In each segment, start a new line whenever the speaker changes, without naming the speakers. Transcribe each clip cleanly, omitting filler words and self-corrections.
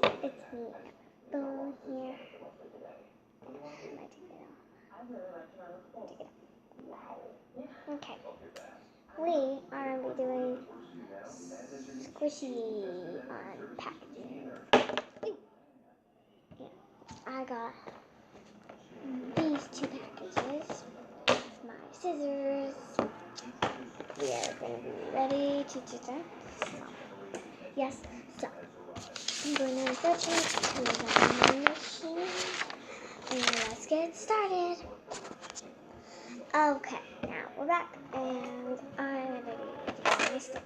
it's me, Bone here. I might take it off. Okay. We are going to be doing squishy unpackaging. Yeah. I got these 2 packages. My scissors. We are going to be ready to do that. Yes, so I'm going to insert it to the machine and let's get started. Okay, now we're back and I'm ready to do my stuff.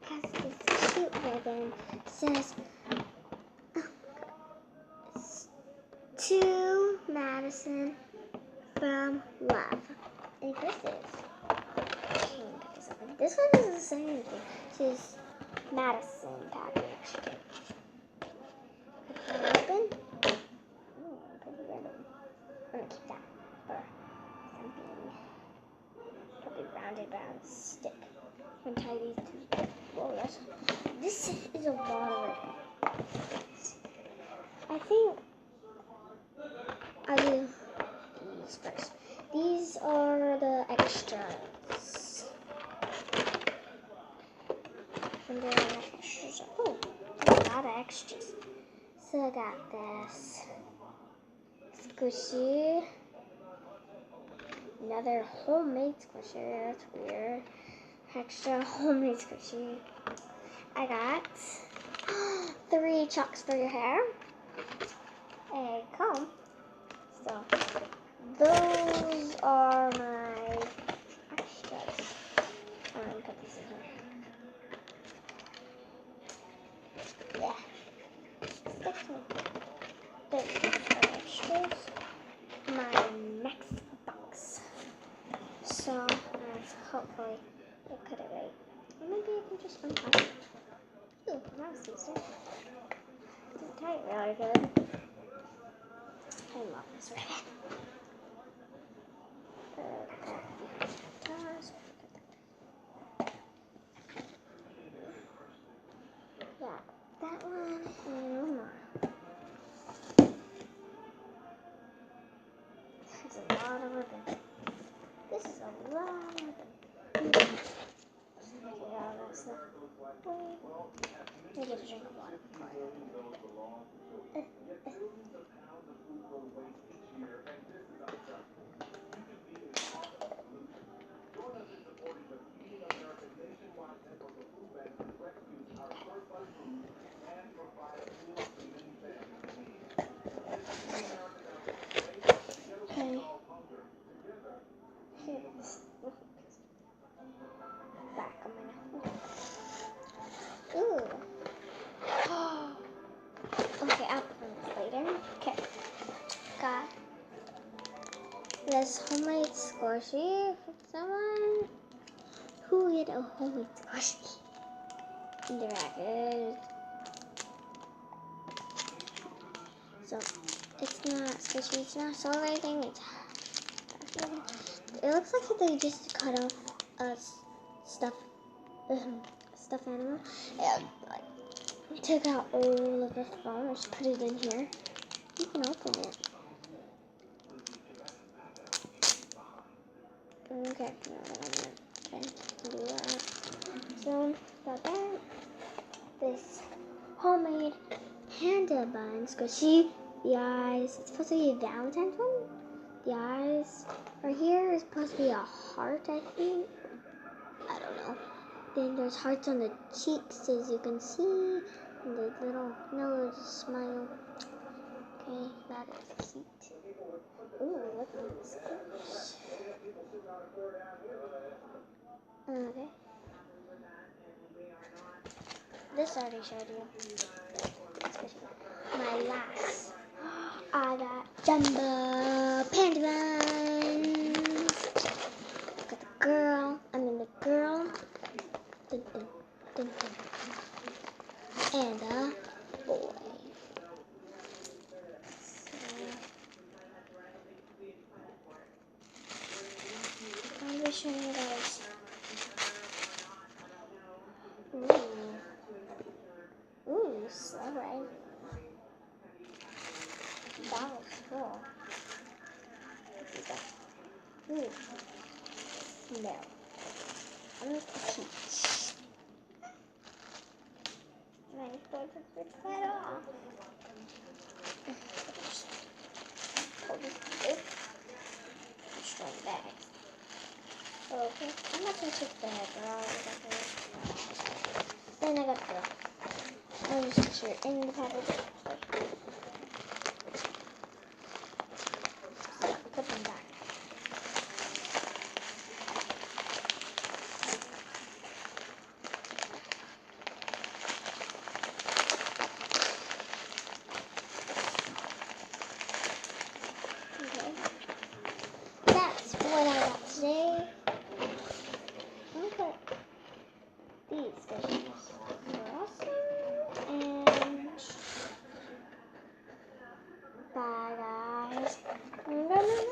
Has this cute ribbon, says to Madison from Love. And this one is the same thing. It says Madison package. Open. Pretty ribbon. I'm gonna keep that for something probably rounded around a stick. I'm gonna tie these 2 rollers. This is a lot of ribbon. I think I'll do these first. These are the extras. And there are extras. Oh, a lot of extras. So I got this squishy. Another homemade squishy. That's weird. Extra homemade squishy. I got 3 chalks for your hair. A comb. So those are my extras. I'm gonna put these in here. Yeah. Those are extras. My next box. So hopefully we'll cut it right. Or maybe I can just untie it. Ooh, mouse easier. Didn't tie it really good. I love this ribbon. Yeah, that one and one more. That's a lot of ribbon. This is a lot of ribbon. Get all that stuff. Wait. I get a drink of water before Okay. Back on my nose. Ooh. Okay, I'll put this later. Okay. Got this homemade squishy for someone who get a homemade squishy in the racket. So it's not squishy, it's not sold or anything. It looks like they just cut off a stuffed animal and like took out all of the foam and just put it in here. You can open it. Okay, do that. So got that. This homemade panda bun squishy. The eyes. It's supposed to be a Valentine's one. The eyes are here. It's supposed to be a heart, I think. I don't know. Then there's hearts on the cheeks, as you can see. And the little nose smile. Okay, that is cute. Ooh, look at this. Okay. This I already showed you. My last. I got jumbo panda buns. Got the girl. The girl. Dun, dun, dun, dun. And the boy. So, I'm just showing you guys. Ooh. Ooh. loose. Alright. That was cool. Ooh. No. I'm a peach. My foot is ripped right off. Pull this strong bags. Okay, I'm not gonna take the head out. Then I got the. I'll just put it in the package. Put them back. Okay. That's what I got today. I'm gonna put these guys are awesome. And bye guys. Remember